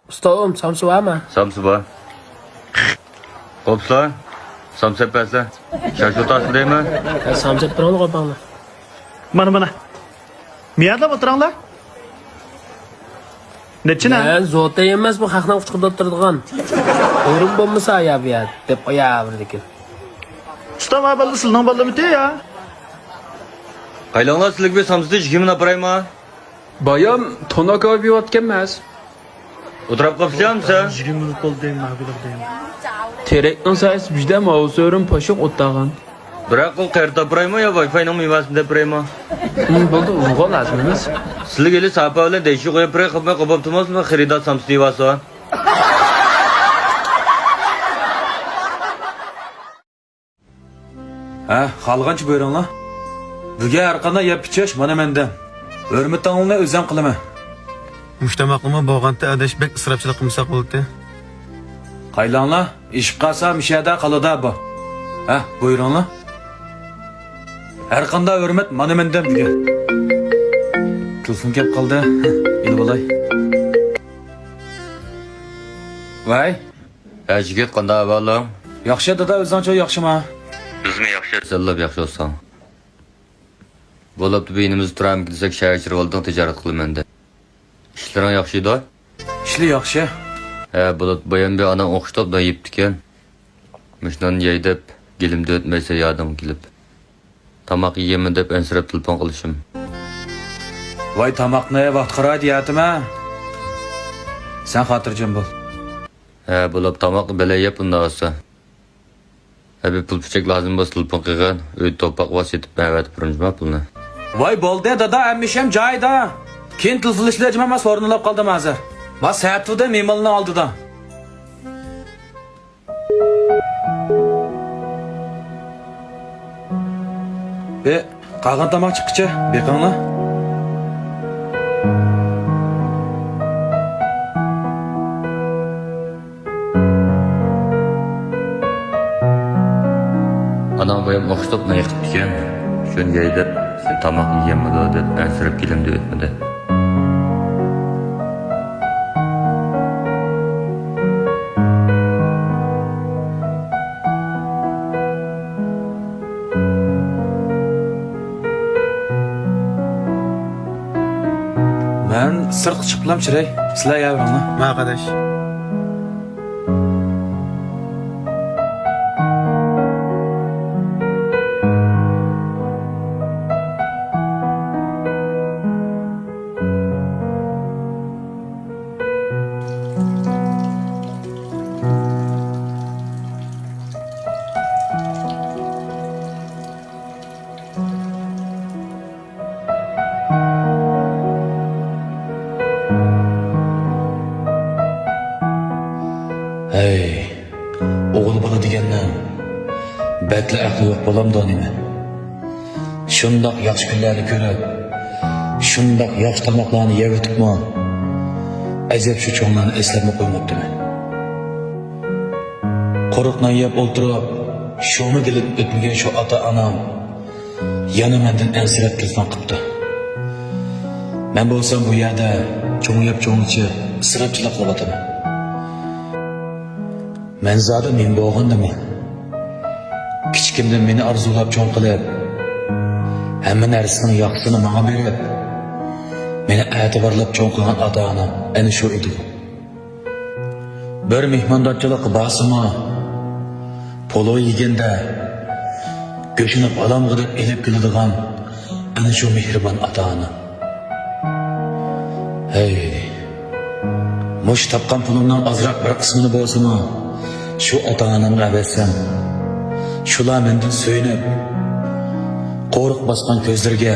Ustam, samsu var mı? Samsı var. Kopsa. Samsı yaparsa. Şaşırtasın değil mi? Samsu yapıran koy bana. Mana. Miyadlab o'tiranglar. Nechi na? Ben zota emas bu haqdan uçqida o'tiradigan. O'rin bo'lmasa ya bu yer deb qo'yaverdik. Ustam avvalda sizning bolamiti ya. Qaylanglar sizlik bir samsıda jigimini aparayma. Bayam tonak olib yotgan emas. O'tirib qolibsanmi? 20 minut bo'ldi deyman, ma'qullar deyman. Terakning saysi bizda mavzurim pashiq o'tag'an. Biroq u qayerda aparayma yo Wi-Fi'ning mevasida aparayma. Bo'ldi, uyg'on lazmimiz. Sizlik eli sapa bilan deyishib qo'yib biray qilmay qolibdimizmi? Xaridor samsı deyvasa. Ha, xalqancha buyuringlar. Buga har qanday yeb ichish mana mendan. Hurmatingni o'zim qilaman. Mujtamaqimi bo'lganda adashbek isrofchilik qilmasa bo'ldi. Qaylanglar, ish qilsa mishada qoladi bu. Ha, buyuringlar. Har qanday hurmat mana mendan buga. Telefon kelib qoldi. El bo'lay. Voy, Ha, yigit qanday ahvoling? yaxshi dada, o'zingcha yaxshimi? Bizmi yaxshi? Sallab yaxshi olsan. Bo'libdi beynimiz turam desak shahar oldin tijorat qilaman de. İşlerin yaxshiydi? Ishli yaxshi. Ha, bo'lib bayan bir ana o'qishtabdan yeyibdikan. Mishnan yeydib, gelimde o'tmaysa yadım kelib. Tamaq yeyman deb ansirab telefon qilishim. Voy, tamoqni vaqt qaraydi yatima. Sen xotirjam bo'l. Ha, bo'lib tamaq bela yeb undan olsa. Abi pul pichak lazım bo'lsa telefon qilgan, uy to'paq vos etib ma'vat purinjma pulni. Voy bo'ldi dada, amisham joyida. Keyin telefon ishlajman, mas o'rnilab qoldim hozir. Mas saatida memalni oldida. Qolgan tamoq chiqqichi, beqinglar. Anam bayam o'qishtabdan yiqibdikan. Shunga yeydib, sen tamaq yeganmidi deb ansirab kelimde o'tmadi. Men sirq chiqiblam chiray. Sizlar yavringlar. Ma qardash. Hey, o'g'il bola degandan bakla aqli yo'q bo'lamdi nima? Shundoq yaxshi kunlarni ko'rib, shundoq yaxshi tamoqlarni yeb o'tibman. Ajab shu cho'nglarni eslamay qo'ymabdimi? Qo'riqdan yeb o'ltirib, shuni kelib o'tmagan shu ota-onam yana mendan ansirab telefon qilibdi. Men bo'lsam bu yerda cho'ng yeb cho'ngchi isrofchilik qilyapman. Men zada men bo'lgandimi? Kichikimdan meni arzulab cho'ng qilib, hamma narsaning yaxshisini menga berib, meni e'tiborlab cho'ng qilgan ota-onam ana shu edi. Bir mehmondorchilik basima, polo yeganda go'shini balamg'i deb elib keladigan ana shu mehribon ota-onam. Hey, mush topgan pulimdan ozroq bir qismini bo'lsa-mu, shu ota-onamga aversam, shular mendan so'yinib, qo'riq bosgan ko'zlarga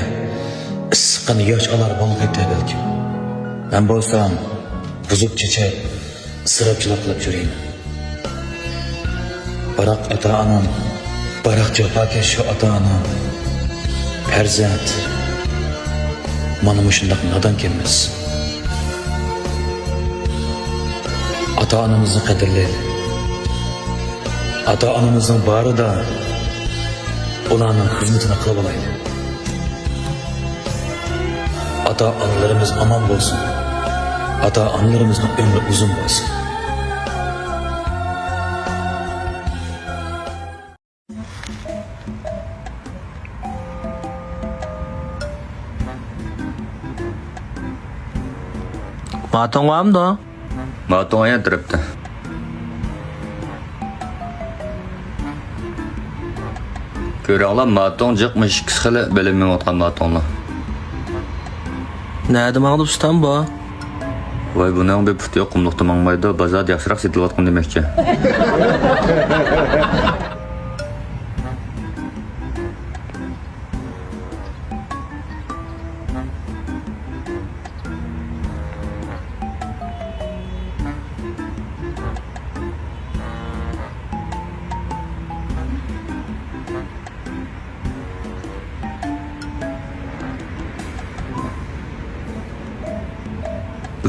issiqqan yosh olar bo'lg'aydi balki. Men bo'lsam, buzuq chechak, isrofchilik qilib yurayman. Biroq ota-onam, biroq jafokash shu ota-onam, farzand, mana shundoq nodon kelmas. Ota-onamizni qadrlaylik. Ata-onamızın bari da ularning xizmatini qilib olaylik. Ata-onalarimiz aman bo'lsin. ata-analarımızın ömrü uzun olsun. Matın var mı da? Matong aya turibdi. Ko'ranglar, matong jiqmish ikki xili bilinmayotgan matonglar. Nerede mağda ustam bu? Voy, buning bir puti yo'q, qumliqda mangmaydi, bozorda yaxshiroq setilayotgan demakchi.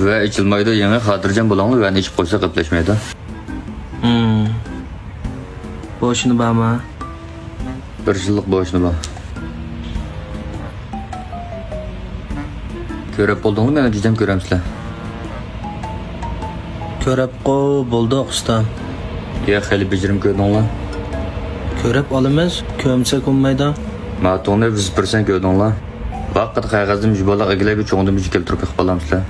Ve içilmaydı, yangi xotirjam bo'linglar, va ichib qo'ysa qilplashmaydi. Boşunu bağma. Bir yillik bo'shni bor. Ko'rib bo'ldingmi, meni juda ko'ramsizlar. Körep ko bulduk ustam. Ya xeli bejirim ko'rdinglar. Körep alamaz, kömse kunmayda. Matongni 100% ko'rdinglar. Vaqt qog'ozim jibolaq igilab cho'ngdim keltirib qilib qolamsizlar.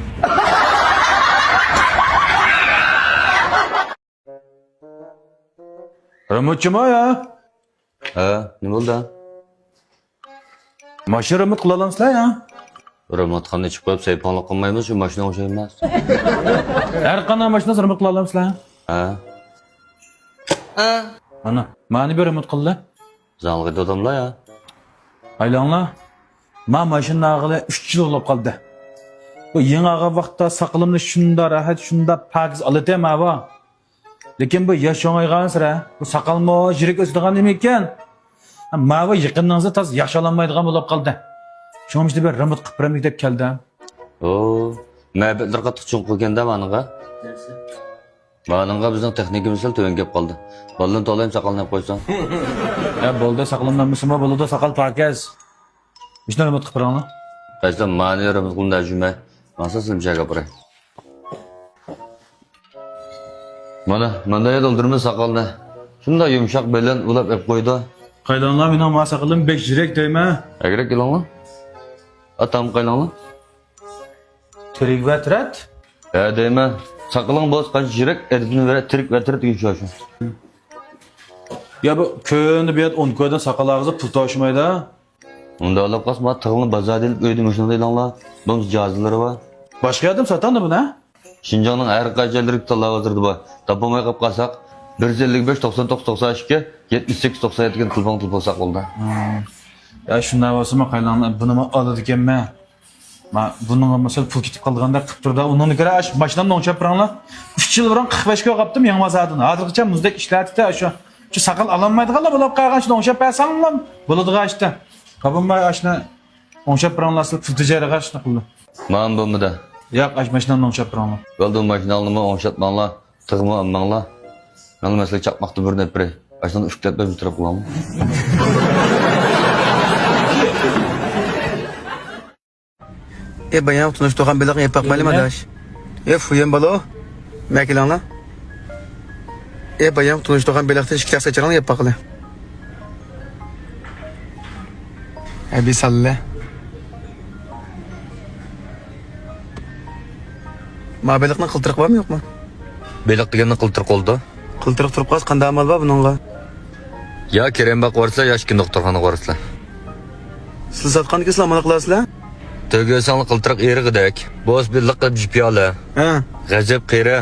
Remote ya? Ha, nima bo'ldi? Mashina remote qila olamsizlar ya? Remote ichib qo'yib sayponlik qilmaymiz, shu mashina o'sha emas. Har qanday mashinani remote qila olamsizlar? Ha, Ana, mani bir remote qildi. zang'ida odamlar ya. Aylanglar. Men mashina ag'ili 3 yil bo'lib qoldi. Bu yangi vaqtda saqlimni shunda rahat, shunda pakiz olatam ava. Lekin bu yosh yo'ng'aygan sira bu saqalmo yirik o'sadigan nima ekan? Mava yaqiningizda tez yaxshilanmaydigan bo'lib qoldi. Shuning uchun bir remote qilib beramik deb keldim. Oo, mabitlar qattiq cho'ng qo'yganda menga. Menga bizning texnikamiz sal to'yin kelib qoldi. Boldan to'layim saqalnab qo'ysam. Ya bo'ldi saqlimdan musulmon bo'ladi saqal pakiz. Ishni remote qilib beranglar. Qaysi mani yerimiz qunda juma. Masasim jaga boray. Mana ya doldurma saqalni. Shunda yumshoq bilan ulab ep qo'ydi. Qaylanglar mening ma saqalim bek yirik deyman. Agar kelinglar. Atam qaylanglar. Tirik va tirat. Ha deyman. Saqaling bo'z qancha yirik, edini vera tirik va tirat degan shu. Ya bu ko'ni bu yerda 10 ko'dan saqal og'zi pul toshmaydi. Unda olib qasma tig'ni bozorda ilib o'ydim shunda deylanglar. Bunun ijozalari bor. Boshqa yerda sotandi buni? Şinjan'ın her kaçaları talab hazırdı bu. Tapamaya kap kalsak 155 99 92 78 97 gen telefon sak oldu. Ya shunday bo'lsa men qaylanglar buni men oladi ekanman. Men bunun mesela pul ketib qolganda qilib turdi. Undan ko'ra mashinamni o'chab turanglar. 3 yil burun 45 ga qopdim yangi mazadini. Hozirgacha muzdek ishlatdi shu saqal ololmaydiganlar bo'lib qolgan shuni o'chab bersamlar bo'ladigan ishda. Qabimay ashna o'chab turanglar siz pul tijoriga shuni qildi. Man bu mu da? Yo'q, mashinamni o'chab turanglar. Oldu maşinalımı onşatmanlar, tığımı ammanlar. Ben mesela çakmakta bir ne bre. Baştan üşüklet ben bitirip kulağımı. Bayan tunuştuğun bilak yapak mali madaş. Fuyen balo. Mekilanla. Bayan tunuştuğun bilakta şikayet saçaran yapaklı. Bir salle. Mabelikni qiltiriq bormi yo'qmi? Beliq deganni qiltiriq oldu. Qiltiriq turib qolsa qanday amal bor buningga? Ya Kerem bak varsa yaşkin doktorxona varsa. Siz sotqanki sizlar nima qilasizlar? Tögösanlı qiltiriq erigidek. Boz birlik qilib piyola. Ha. G'ajab qira.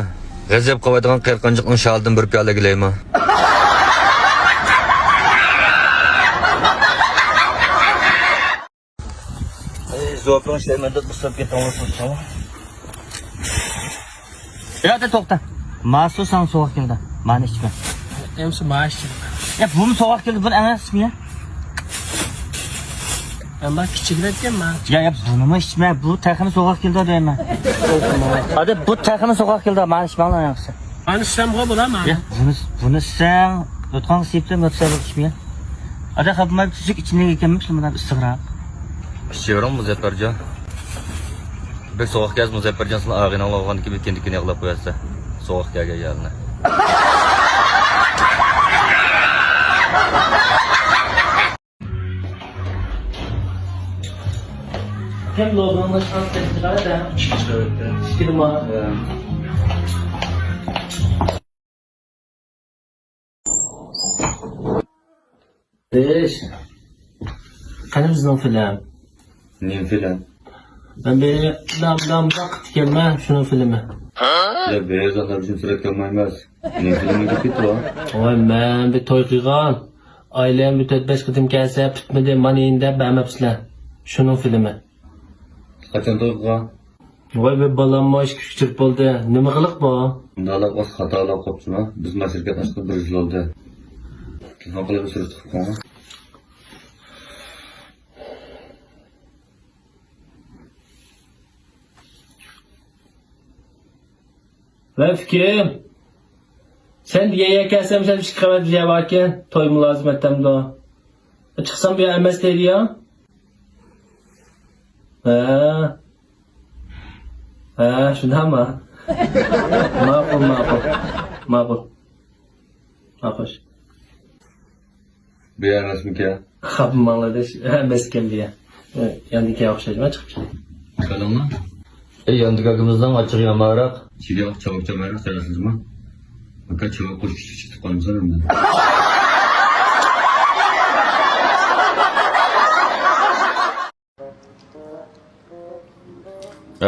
G'ajab qavadigan qirqinjiqning shaldan bir piyola gilaymi. Zo'pin işlemende qısab ketamısın tamam. Ya da to'xta. Mahsus san so'g'ib keldi. Mani ichma. Emsi maaş. Ya buni so'g'ib keldi, buni emasmi ya? Allah kichiklatgan ma. Ya bunimi ichma, bu taxini so'g'ib keldi deyman. Hadi bu taxini so'g'ib keldi, mani ichmanglar yaxshi. Ani istamga bo'ladimi? Ya buni sen o'tgan sipda motsabik ichma. Hadi xapmay tuzuk ichine ekanmi, bundan istig'roq. Şevron muzatlarca. Bir soğuk gez Muzaffer Cansın'ın ağına olağan gibi kendikini yağlap koyarsa. Soğuk gelge yerine. Hem logonla şans ettiler de. Şikirim ha. Beş. Hani bizden film? Ne filan? Ben bir dam vakit gelme şunun filmi. Ya beyaz adam için sürekli olmaymaz. Ne filmi gibi o? Oy ben bir toy kıygan. Ailem bir 4-5 kıtım gelse bitmedi maniyinde beğenmepsizler. Şunun filmi. Kaçan toyga? Oy bir balanmış küçük oldu. Nima kılık bu? Bundalak az hatalar kopsuna. Bizim şirket açtık bir yıl oldu. Ne kadar bir süre çıkıp ona? Ben fikrim. Sen diye gelsem sen çıkamadın diye varken toy mülazim ettim de o. Çıksam bir emez değil ya. Şundan mı? Makul. Hoş. Beğenmez mi ki? Kapım Bangladeş emezken diye. Yandaki okşayacağım çıkıp şey. Kalın mı? Yandık akımızdan açık yamarak. Çiğdem çabuk çamarak sayasınız mı? Fakat çabuk kuş küçük çıktı konumuzdan önden.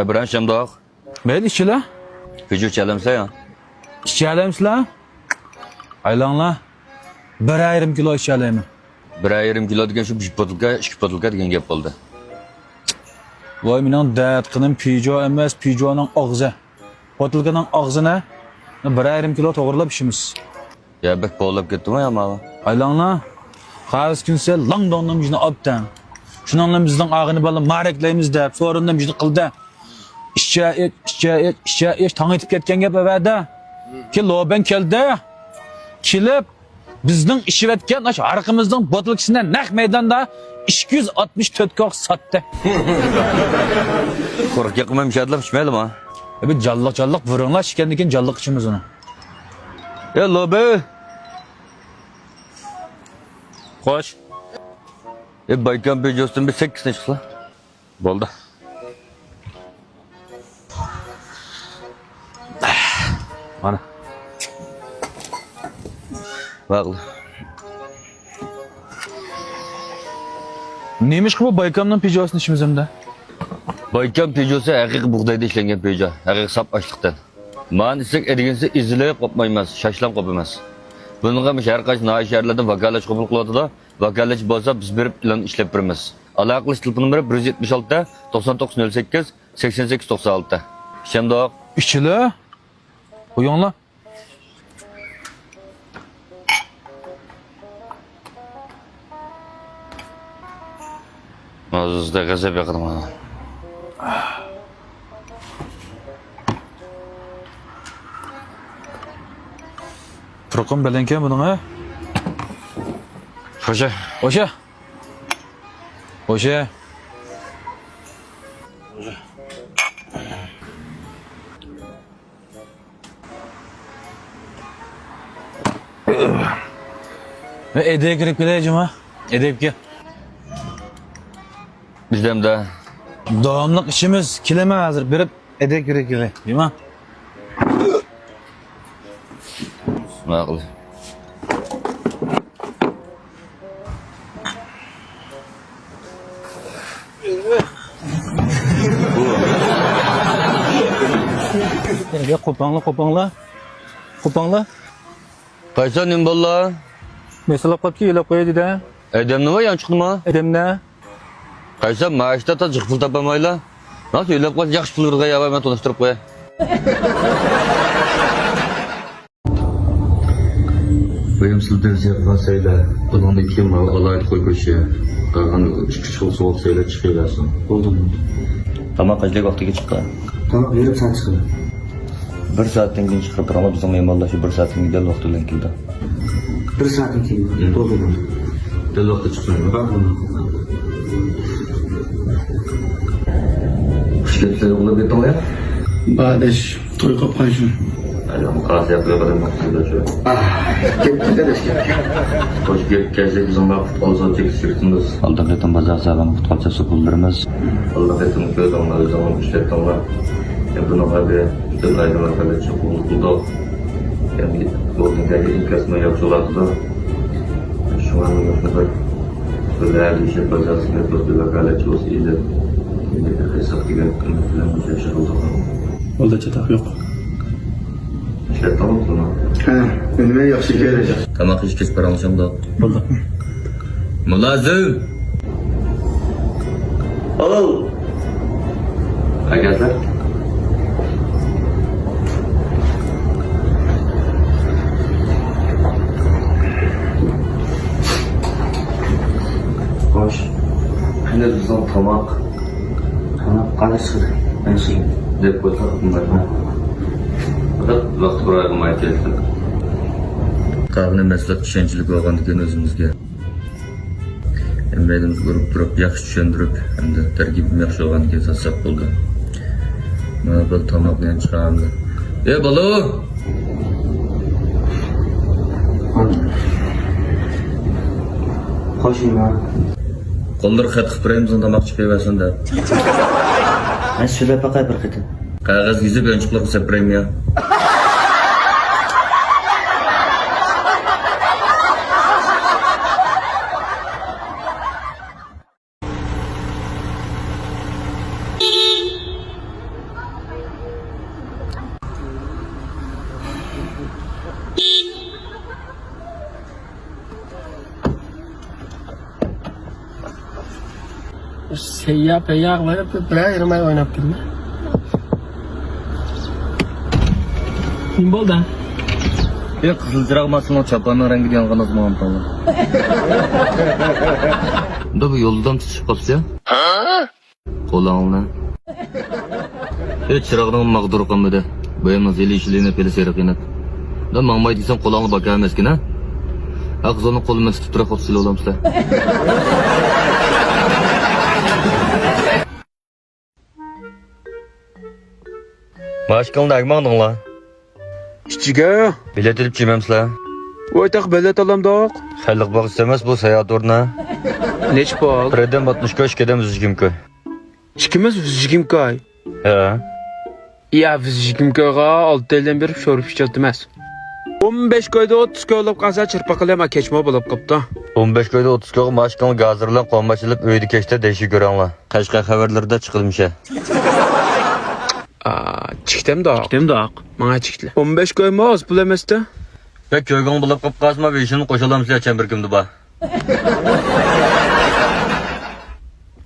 Bırak Şemdağ. Ben işçiler. Küçük çelemse ya. İşçi alemsizler. Aylanlar. 1,5 kilo işçi alemi. 1,5 kilo degan şu 2 botulka degan gap bo'ldi. Voy mening dad qinim pijo emas, pijoning og'zi. Botilkaning og'zini 1,5 kilo to'g'rilab ishimiz. Ya bek bo'lib ketdimi ya mava? Aylanlar. Qaysi kunsa lang dondan bizni obdan. Shundan bilan bizning og'ini bilan maraklaymiz deb, so'rindan bizni qildi. İşçi tang etib ketgan gap avada. Ki loben keldi. Kelib bizning ishiyotgan ash arqimizning botilkasini naq maydonda 264 koq sotdi. Qo'rq yiqmam shadlab ichmaydimi? Bir jalliq vuringlar shikanidan keyin jalliq ichimiz uni. Ya lobe. Xo'sh. Baykan pejosdan bir 8 ne chiqsa. Bo'ldi. Mana. Bağlı. Neymiş bu Baykam'ın pijosunu işimizde? Baykan pejosu haqiqiy buğdayda ishlangan pejo. Haqiqiy sap açlıktan. Man isek ediginse izilib qopmaymiz, şaşlam qopmaymiz. Bununla her kaç nahi şehirlerde vakalaç qabul qiladi da, vakalaç bo'lsa biz berib ilan ishlab beramiz. Aloqalish telefon nomeri 176 9908 8896. Şimdi İşçiler. Uyuyorlar. Ağzınızda gazap yakaladım ha. Turqum belenken bunun ha? Hoca. Oşa. Oşa. Edeye girip gideceğim ha. Edeyip gel. Bizden de. Doğumluk işimiz kileme hazır. Birip edeye girip gel. Değil mi? Mağlı. Ya kopanla. Kaysa nim bolla? Mesela kapki ile koydu da. Edem ne var yan çıktı mı? Edem ne? Kaysa maaşta ta çıkıp tapamayla. Nasıl öyle yapar? Yaxşı pulurga ya ben tanıştırıp koy. Benim sizden ziyafat söyle. Bunun iki mal alayet koy koşuyor. Kalan çıkış ol soğuk söyle çıkıyorsun. Oldu mu? Tamam kaçlık vakti çıkar. Tamam, yarım saat çıkıyor. 1 saatten keyin chiqib turamiz. Bizning mehmonlar shu 1 saatning del vaqti bilan keldi. 1 saatdan keyin to'g'ri. Del vaqti chiqmaydi. Şirketler yolda bir ya. Kardeş, toy kapkan şu. Ayağım kağıt yapıyor kadar maksıyla şu. Gitti kardeş. Hoş gelip gelecek bizim de futbol satacak şirketimiz. Allah ketin bazar sağlam futbol çası bulurmaz. Allah ketin göz onlar, öz zaman işletten var. Bunu abi, bütün aydınlar kadar çok buldu. Yani golden geldi ilk kısmı yapıyorlardı da. Şu an mesela böyle her işe yapacağız. Böyle bir vakalet olsa iyi de. Hesap gibi falan bir şey oldu. Olda çatak yok. İşler tamam mı? Ha, önüme yaxşı gelecek. Tamam hiç geç para alacağım da. Oldu. Mulazım! Al! Arkadaşlar. Hoş. Hani rızam tamak. Tamak karışır. Ben şey dep koysak bunlardan. Fakat vakti bırakmaya geldim. Kahvine meslek işençilik olgandıkken özümüzge. Emredimiz görüp durup, yaxşı düşündürüp, hem de tergibim yaxşı olgandıkken satsak oldu. Mana bir tamak bilen çıkamdı. Balo! Hoşum ya. Kolları xat qilib beraymiz, tamak chiqaversin da. Ben söyle bakay bir kıtım. Qog'oz yuzib oyunchiqlar qilib beraymi ya. Seyyah peyyah var. Bırak yırmaya oynayıp durma. Kim bo'ldi? Qizilchiroq mashin chapanning rangiga yongan azmon to'g'ri. Unda bu yo'ldan tushib qolsa? Qo'lingni. Chiroqning mag'dur qilmadi. Bu ham zeli ishlarni peli seriqinib. Da mangmay desam qo'lingni baka emaskin ha? Aqzoni qo'limda tutib turib qolsa olamsa. Başkanın agmağdınlar. İçiga, Bilet edip çimemsizler. o'ytaq bilet alamdoq. Xayliq bağ istemez bu seyahat orna. Nech pul? Birden batmışkoş kedem üzücümkö. Ikkimiz vizjigimkoy. He. Ya vizjigimkoyga 6 yildan berib sho'rib ichyapti emas. 15 koyda 30 koylab qasa chirpaqilama kechma bo'lib qopdi. 15 koyda 30 koy başkanı gazırlan qonbaşılıp öydi keşte değişik görenler. Kaşka haberlerde çıkılmış ya. Chikdimdoq. Chikdimdoq. Menga chikdi. 15 koy moz pul emasda. Pek köygen bulup qop qazma ve işini qoşalam size çembir kimdi ba.